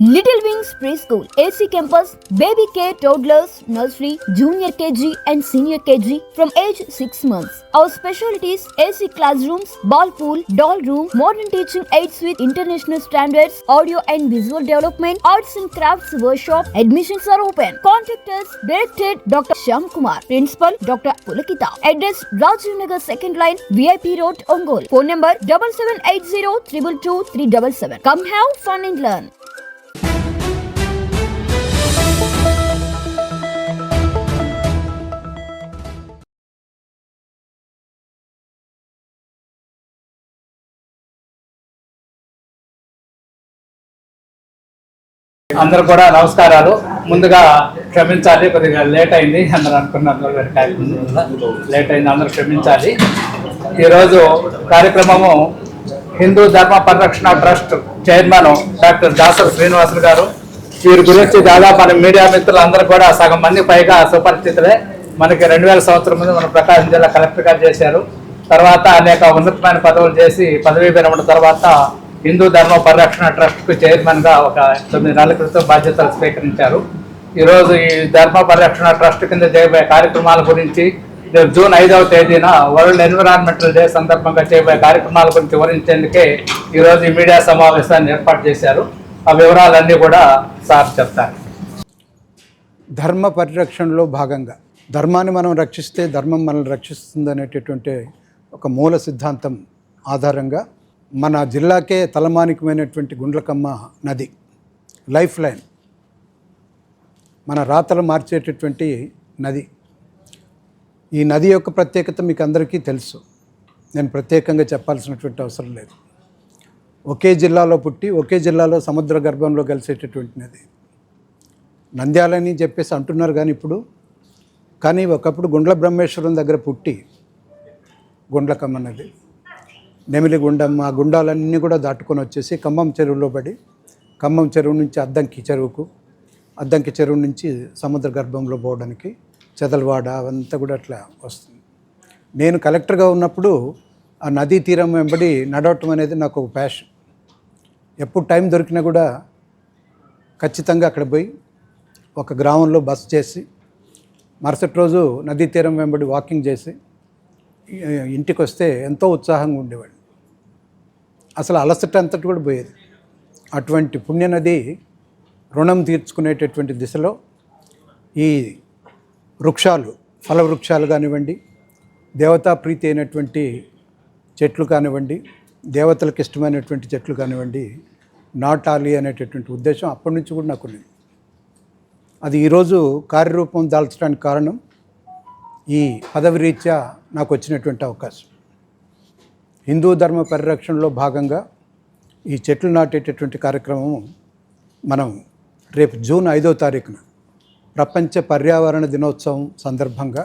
Little Wings Preschool, AC Campus, Baby Care, Toddlers, Nursery, Junior KG and Senior KG from age 6 months. Our specialties: AC classrooms, ball pool, doll room, modern teaching aids with international standards, audio and visual development, arts and crafts workshop. Admissions are open. Contact us. Directed Dr. Shyam Kumar. Principal Dr. Pulakita. Address: Rajiv Nagar 2nd line, VIP Road, Ongole. Phone number 7780 222 377. Come have fun and learn. అందరూ కూడా నమస్కారాలు. ముందుగా క్షమించాలి, కొద్దిగా late అయింది. అందరూ అనుకున్నారు late అయింది, అందరూ క్షమించాలి. ఈరోజు కార్యక్రమము హిందూ ధర్మ పరిరక్షణ trust chairman doctor Dasari Srinivasulu గారు. వీరి గురించి దాదాపు మన మీడియా మిత్రులు అందరూ కూడా సగం మంది పైగా సుపరిచితులే. మనకి 2000 సంవత్సరం ముందు మన ప్రకాశం జిల్లా కలెక్టర్గా చేశారు. తర్వాత అనేక ఉన్నతమైన పదవులు చేసి పదవీ విరమణ తర్వాత హిందూ ధర్మ పరిరక్షణ ట్రస్ట్కు చైర్మన్గా ఒక 9 నెలల క్రితం బాధ్యతలు స్వీకరించారు. ఈరోజు ఈ ధర్మ పరిరక్షణ ట్రస్ట్ కింద చేయబోయే కార్యక్రమాల గురించి జూన్ 5వ తేదీన వరల్డ్ ఎన్విరాన్మెంటల్ డే సందర్భంగా చేయబోయే కార్యక్రమాల గురించి వివరించేందుకే ఈరోజు ఈ మీడియా సమావేశాన్ని ఏర్పాటు చేశారు. ఆ వివరాలన్నీ కూడా సార్ చెప్తారు. ధర్మ పరిరక్షణలో భాగంగా ధర్మాన్ని మనం రక్షిస్తే ధర్మం మనల్ని రక్షిస్తుంది అనేటటువంటి ఒక మూల సిద్ధాంతం ఆధారంగా మన జిల్లాకే తలమానికమైనటువంటి గుండ్లకమ్మ నది లైఫ్ లైన్, మన రాతలు మార్చేటటువంటి నది. ఈ నది యొక్క ప్రత్యేకత మీకు అందరికీ తెలుసు, నేను ప్రత్యేకంగా చెప్పాల్సినటువంటి అవసరం లేదు. ఒకే జిల్లాలో పుట్టి ఒకే జిల్లాలో సముద్ర గర్భంలో కలిసేటటువంటి నది. నంద్యాలని చెప్పేసి అంటున్నారు కానీ ఒకప్పుడు గుండ్ల బ్రహ్మేశ్వరం దగ్గర పుట్టి గుండ్లకమ్మ నది, నెమిలి గుండం, ఆ గుండాలన్నీ కూడా దాటుకొని వచ్చేసి ఖమ్మం చెరువులో పడి ఖమ్మం చెరువు నుంచి అద్దంకి చెరువు నుంచి సముద్ర గర్భంలో పోవడానికి చెదలవాడ అవంతా కూడా అట్లా వస్తుంది. నేను కలెక్టర్గా ఉన్నప్పుడు ఆ నదీ తీరం వెంబడి నడవటం అనేది నాకు ఒక ప్యాషన్. ఎప్పుడు టైం దొరికినా కూడా ఖచ్చితంగా అక్కడ పోయి ఒక గ్రామంలో బస చేసి మరుసటి రోజు నదీ తీరం వెంబడి వాకింగ్ చేసి ఇంటికి వస్తే ఎంతో ఉత్సాహంగా ఉండేవాడు. అసలు అలసట అంతటి కూడా పోయేది. అటువంటి పుణ్యనది రుణం తీర్చుకునేటటువంటి దిశలో ఈ వృక్షాలు, ఫల వృక్షాలు కానివ్వండి, దేవతా ప్రీతి అయినటువంటి చెట్లు కానివ్వండి, దేవతలకు ఇష్టమైనటువంటి చెట్లు కానివ్వండి నాటాలి అనేటటువంటి ఉద్దేశం అప్పటి నుంచి కూడా నాకు ఉంది. అది ఈరోజు కార్యరూపం దాల్చడానికి కారణం ఈ పదవి రీత్యా నాకు వచ్చినటువంటి అవకాశం. హిందూ ధర్మ పరిరక్షణలో భాగంగా ఈ చెట్లు నాటేటటువంటి కార్యక్రమం మనం రేపు జూన్ 5వ తారీఖున ప్రపంచ పర్యావరణ దినోత్సవం సందర్భంగా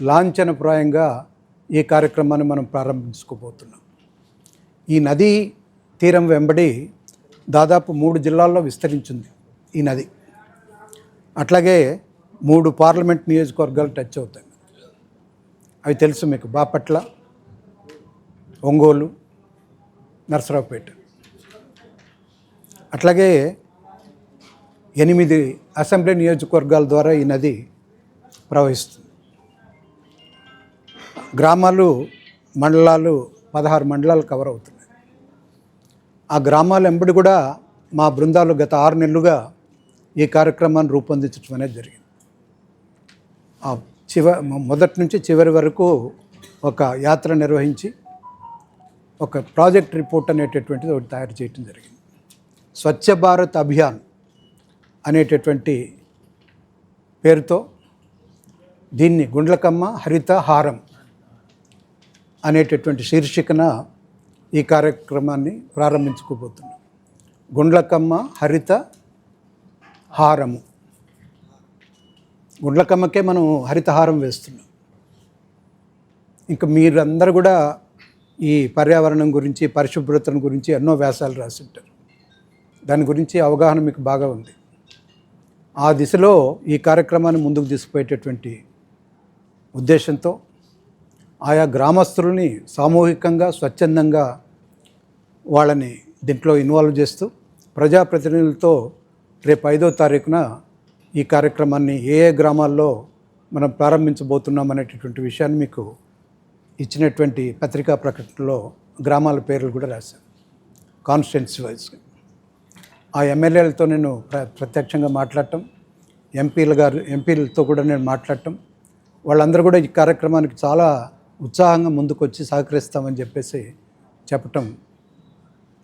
లాంఛనప్రాయంగా ఈ కార్యక్రమాన్ని మనం ప్రారంభించుకోబోతున్నాం. ఈ నదీ తీరం వెంబడి దాదాపు 3 జిల్లాల్లో విస్తరించింది ఈ నది. అట్లాగే 3 పార్లమెంట్ నియోజకవర్గాలు టచ్ అవుతాయి. అవి తెలుసు మీకు: బాపట్ల, ఒంగోలు, నరసరావుపేట. అట్లాగే 8 అసెంబ్లీ నియోజకవర్గాల ద్వారా ఈ నది ప్రవహిస్తుంది. గ్రామాలు, మండలాలు 16 మండలాలు కవర్ అవుతున్నాయి. ఆ గ్రామాల వెంబడి కూడా మా బృందాలు గత 6 నెలలుగా ఈ కార్యక్రమాన్ని రూపొందించడం అనేది జరిగింది. మొదటి నుంచి చివరి వరకు ఒక యాత్ర నిర్వహించి ఒక ప్రాజెక్ట్ రిపోర్ట్ అనేటటువంటిది ఒకటి తయారు చేయడం జరిగింది. స్వచ్ఛ భారత్ అభియాన్ అనేటటువంటి పేరుతో దీన్ని గుండ్లకమ్మ హరిత హారం అనేటటువంటి శీర్షికన ఈ కార్యక్రమాన్ని ప్రారంభించుకోబోతున్నాం. గుండ్లకమ్మ హరిత హారము. గుండ్లకమ్మకే మనం హరితహారం వేస్తున్నాం. ఇంకా మీరందరూ కూడా ఈ పర్యావరణం గురించి, పరిశుభ్రతను గురించి ఎన్నో వ్యాసాలు రాసింటారు. దాని గురించి అవగాహన మీకు బాగా ఉంది. ఆ దిశలో ఈ కార్యక్రమాన్ని ముందుకు తీసుకుపోయేటటువంటి ఉద్దేశంతో ఆయా గ్రామస్తులని సామూహికంగా, స్వచ్ఛందంగా వాళ్ళని దీంట్లో ఇన్వాల్వ్ చేస్తూ ప్రజాప్రతినిధులతో రేపు 5వ తారీఖున ఈ కార్యక్రమాన్ని ఏ ఏ గ్రామాల్లో మనం ప్రారంభించబోతున్నాం అనేటటువంటి విషయాన్ని మీకు ఇచ్చినటువంటి పత్రికా ప్రకటనలో గ్రామాల పేర్లు కూడా రాశాను కాన్స్టిట్యున్సీ వైజ్గా. ఆ ఎమ్మెల్యేలతో నేను ప్రత్యక్షంగా మాట్లాడటం, ఎంపీలతో కూడా నేను మాట్లాడటం, వాళ్ళందరూ కూడా ఈ కార్యక్రమానికి చాలా ఉత్సాహంగా ముందుకు వచ్చి సహకరిస్తామని చెప్పేసి చెప్పటం,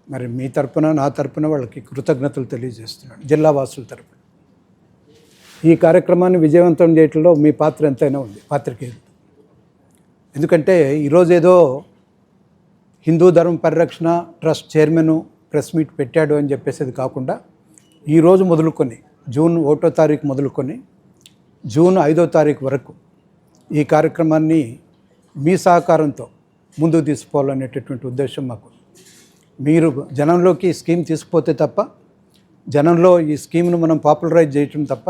మరి మీ తరపున నా తరపున వాళ్ళకి కృతజ్ఞతలు తెలియజేస్తున్నాను జిల్లా వాసుల తరపున. ఈ కార్యక్రమాన్ని విజయవంతం చేయడంలో మీ పాత్ర ఎంతైనా ఉంది పాత్రికేయులు. ఎందుకంటే ఈరోజు ఏదో హిందూ ధర్మ పరిరక్షణ ట్రస్ట్ చైర్మన్ ప్రెస్ మీట్ పెట్టాడు అని చెప్పేసి అది కాకుండా ఈరోజు మొదలుకొని జూన్ 1వ తారీఖు మొదలుకొని జూన్ 5వ తారీఖు వరకు ఈ కార్యక్రమాన్ని మీ సహకారంతో ముందుకు తీసుకోవాలనేటటువంటి ఉద్దేశం మాకు. మీరు జనంలోకి ఈ స్కీమ్ తీసుకుపోతే తప్ప, జనంలో ఈ స్కీమ్ను మనం పాపులరైజ్ చేయటం తప్ప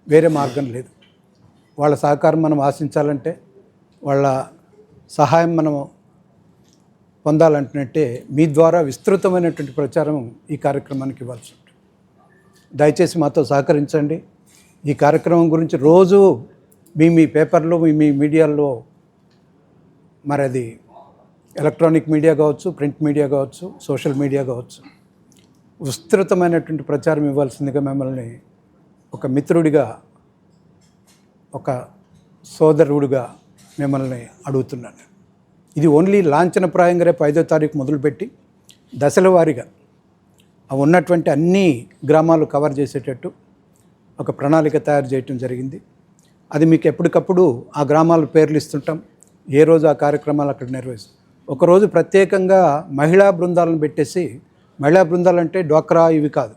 వేరే మార్గం లేదు. వాళ్ళ సహకారం మనం ఆశించాలంటే, వాళ్ళ సహాయం మనం పొందాలంటే మీ ద్వారా విస్తృతమైనటువంటి ప్రచారం ఈ కార్యక్రమానికి ఇవ్వాల్సి ఉంటుంది. దయచేసి మాతో సహకరించండి. ఈ కార్యక్రమం గురించి రోజు మీ పేపర్లో మీ మీడియాలో, మరి అది ఎలక్ట్రానిక్ మీడియా కావచ్చు, ప్రింట్ మీడియా కావచ్చు, సోషల్ మీడియా కావచ్చు, విస్తృతమైనటువంటి ప్రచారం ఇవ్వాల్సిందిగా మిమ్మల్ని ఒక మిత్రుడిగా, ఒక సోదరుడిగా మిమ్మల్ని అడుగుతున్నాను. ఇది ఓన్లీ లాంఛనప్రాయంగా రేపు 5వ తారీఖు మొదలుపెట్టి దశల వారీగా ఉన్నటువంటి అన్ని గ్రామాలు కవర్ చేసేటట్టు ఒక ప్రణాళిక తయారు చేయటం జరిగింది. అది మీకు ఎప్పటికప్పుడు ఆ గ్రామాల పేర్లు ఇస్తుంటాం. ఏ రోజు ఆ కార్యక్రమాలు అక్కడ నిర్వహిస్తాం. ఒకరోజు ప్రత్యేకంగా మహిళా బృందాలను పెట్టేసి, మహిళా బృందాలు అంటే డ్వాక్రా ఇవి కాదు,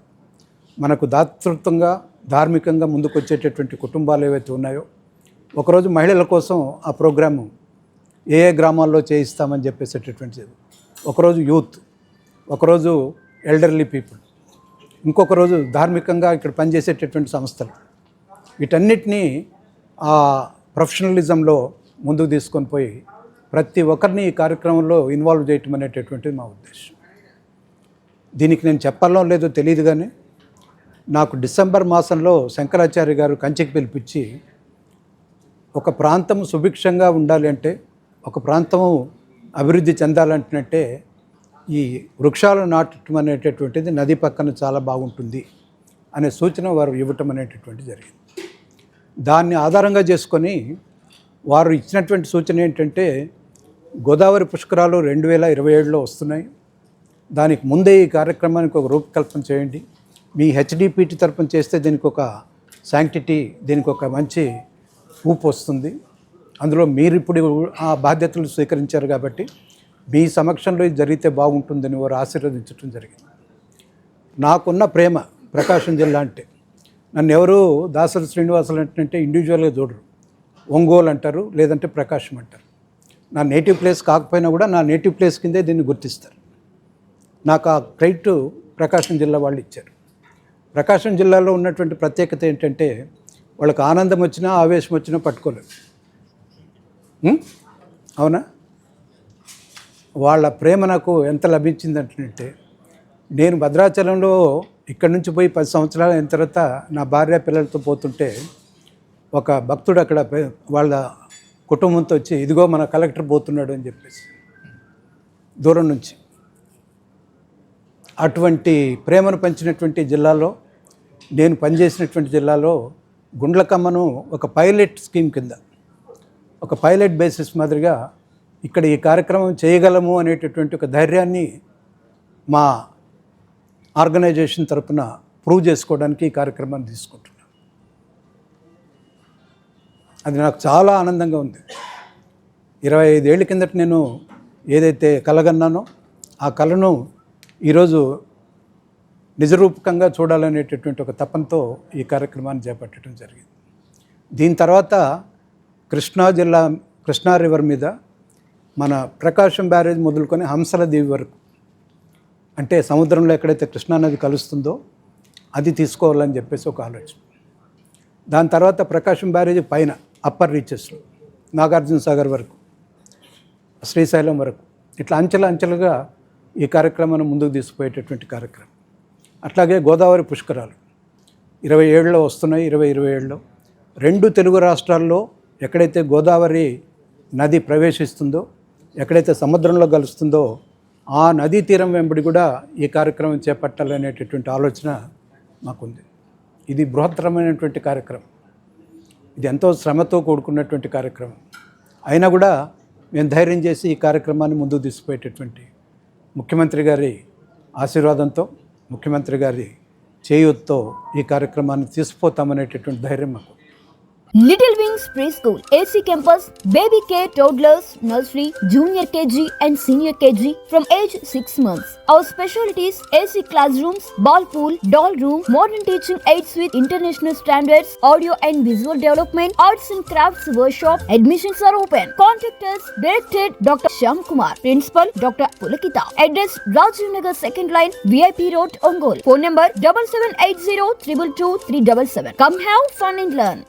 మనకు దాతృత్వంగా ధార్మికంగా ముందుకు వచ్చేటటువంటి కుటుంబాలు ఏవైతే ఉన్నాయో, ఒకరోజు మహిళల కోసం ఆ ప్రోగ్రాము ఏ ఏ గ్రామాల్లో చేయిస్తామని చెప్పేసేటటువంటిది. ఒకరోజు యూత్, ఒకరోజు ఎల్డర్లీ పీపుల్, ఇంకొక రోజు ధార్మికంగా ఇక్కడ పనిచేసేటటువంటి సంస్థలు. వీటన్నిటినీ ఆ ప్రొఫెషనలిజంలో ముందుకు తీసుకొని పోయి ప్రతి ఒక్కరిని ఈ కార్యక్రమంలో ఇన్వాల్వ్ చేయటం అనేటటువంటిది మా ఉద్దేశం. దీనికి నేను చెప్పాలో లేదో తెలియదు, కానీ నాకు డిసెంబర్ మాసంలో శంకరాచార్య గారు కంచికి పిలిపించి, ఒక ప్రాంతం సుభిక్షంగా ఉండాలి అంటే, ఒక ప్రాంతము అభివృద్ధి చెందాలంటే ఈ వృక్షాలు నాటడం అనేటటువంటిది నది పక్కన చాలా బాగుంటుంది అనే సూచన వారు ఇవ్వటం అనేటటువంటి జరిగింది. దాన్ని ఆధారంగా చేసుకొని వారు ఇచ్చినటువంటి సూచన ఏంటంటే, గోదావరి పుష్కరాలు 2027లో వస్తున్నాయి, దానికి ముందే ఈ కార్యక్రమానికి ఒక రూపకల్పన చేయండి. మీ హెచ్డిపిటి తరపున చేస్తే దీనికి ఒక శాంక్టిటీ, దీనికి ఒక మంచి ఊపు వస్తుంది. అందులో మీరు ఇప్పుడు ఆ బాధ్యతలు స్వీకరించారు కాబట్టి మీ సమక్షంలో ఇది జరిగితే బాగుంటుందని వారు ఆశీర్వదించడం జరిగింది. నాకున్న ప్రేమ ప్రకాశం జిల్లా అంటే, నన్ను ఎవరు దాసరి శ్రీనివాసులు అంటే ఇండివిజువల్గా చూడరు, ఒంగోలు అంటారు, లేదంటే ప్రకాశం అంటారు. నా నేటివ్ ప్లేస్ కాకపోయినా కూడా నా నేటివ్ ప్లేస్ కిందే దీన్ని గుర్తిస్తారు. నాకు ఆ క్రెడిట్ ప్రకాశం జిల్లా వాళ్ళు ఇచ్చారు. ప్రకాశం జిల్లాలో ఉన్నటువంటి ప్రత్యేకత ఏంటంటే, వాళ్ళకి ఆనందం వచ్చినా ఆవేశం వచ్చినా పట్టుకోలేదు. అవునా? వాళ్ళ ప్రేమ నాకు ఎంత లభించిందంటే, నేను భద్రాచలంలో ఇక్కడి నుంచి పోయి 10 సంవత్సరాలు అయిన తర్వాత నా భార్య పిల్లలతో పోతుంటే ఒక భక్తుడు అక్కడ వాళ్ళ కుటుంబంతో వచ్చి, ఇదిగో మన కలెక్టర్ పోతున్నాడు అని చెప్పేసి దూరం నుంచి. అటువంటి ప్రేమను పంచినటువంటి జిల్లాలో, నేను పనిచేసినటువంటి జిల్లాలో గుండ్లకమ్మను ఒక పైలట్ స్కీమ్ కింద, ఒక పైలట్ బేసిస్ మాదిరిగా ఇక్కడ ఈ కార్యక్రమం చేయగలము అనేటటువంటి ఒక ధైర్యాన్ని మా ఆర్గనైజేషన్ తరపున ప్రూవ్ చేసుకోవడానికి ఈ కార్యక్రమాన్ని తీసుకుంటున్నాను. అది నాకు చాలా ఆనందంగా ఉంది. 25 ఏళ్ళ కిందట నేను ఏదైతే కలగన్నానో ఆ కళను ఈరోజు నిజరూపకంగా చూడాలనేటటువంటి ఒక తపంతో ఈ కార్యక్రమాన్ని చేపట్టడం జరిగింది. దీని తర్వాత కృష్ణా రివర్ మీద మన ప్రకాశం బ్యారేజ్ మొదలుకొని హంసల దీవి వరకు, అంటే సముద్రంలో ఎక్కడైతే కృష్ణానది కలుస్తుందో అది తీసుకోవాలని చెప్పేసి ఒక ఆలోచన. దాని తర్వాత ప్రకాశం బ్యారేజ్ పైన అప్పర్ రీచెస్లో నాగార్జున సాగర్ వరకు, శ్రీశైలం వరకు, ఇట్లా అంచెలుగా ఈ కార్యక్రమాన్ని ముందుకు తీసుకుపోయేటటువంటి కార్యక్రమం. అట్లాగే గోదావరి పుష్కరాలు 27లో వస్తున్నాయి, 27లో 2 తెలుగు రాష్ట్రాల్లో ఎక్కడైతే గోదావరి నది ప్రవేశిస్తుందో, ఎక్కడైతే సముద్రంలో కలుస్తుందో ఆ నదీ తీరం వెంబడి కూడా ఈ కార్యక్రమం చేపట్టాలనేటటువంటి ఆలోచన మాకుంది. ఇది బృహత్తరమైనటువంటి కార్యక్రమం, ఇది ఎంతో శ్రమతో కూడుకున్నటువంటి కార్యక్రమం. అయినా కూడా మేము ధైర్యం చేసి ఈ కార్యక్రమాన్ని ముందుకు తీసుకుపోయేటటువంటి ముఖ్యమంత్రి గారి ఆశీర్వాదంతో, ముఖ్యమంత్రి గారి చేయూతతో ఈ కార్యక్రమాన్ని తీసుకుపోతామనేటటువంటి ధైర్యం మాకు. Little Wings Preschool, AC Campus, Baby Care, Toddlers, Nursery, Junior KG and Senior KG from age 6 months. Our specialties: AC classrooms, ball pool, doll room, modern teaching aids with international standards, audio and visual development, arts and crafts workshop. Admissions are open. Contact us. Directed Dr. Shyam Kumar. Principal Dr. Pulakita. Address: Rajiv Nagar 2nd line, VIP Road, Ongole. Phone number 7780 222 377. Come have fun and learn.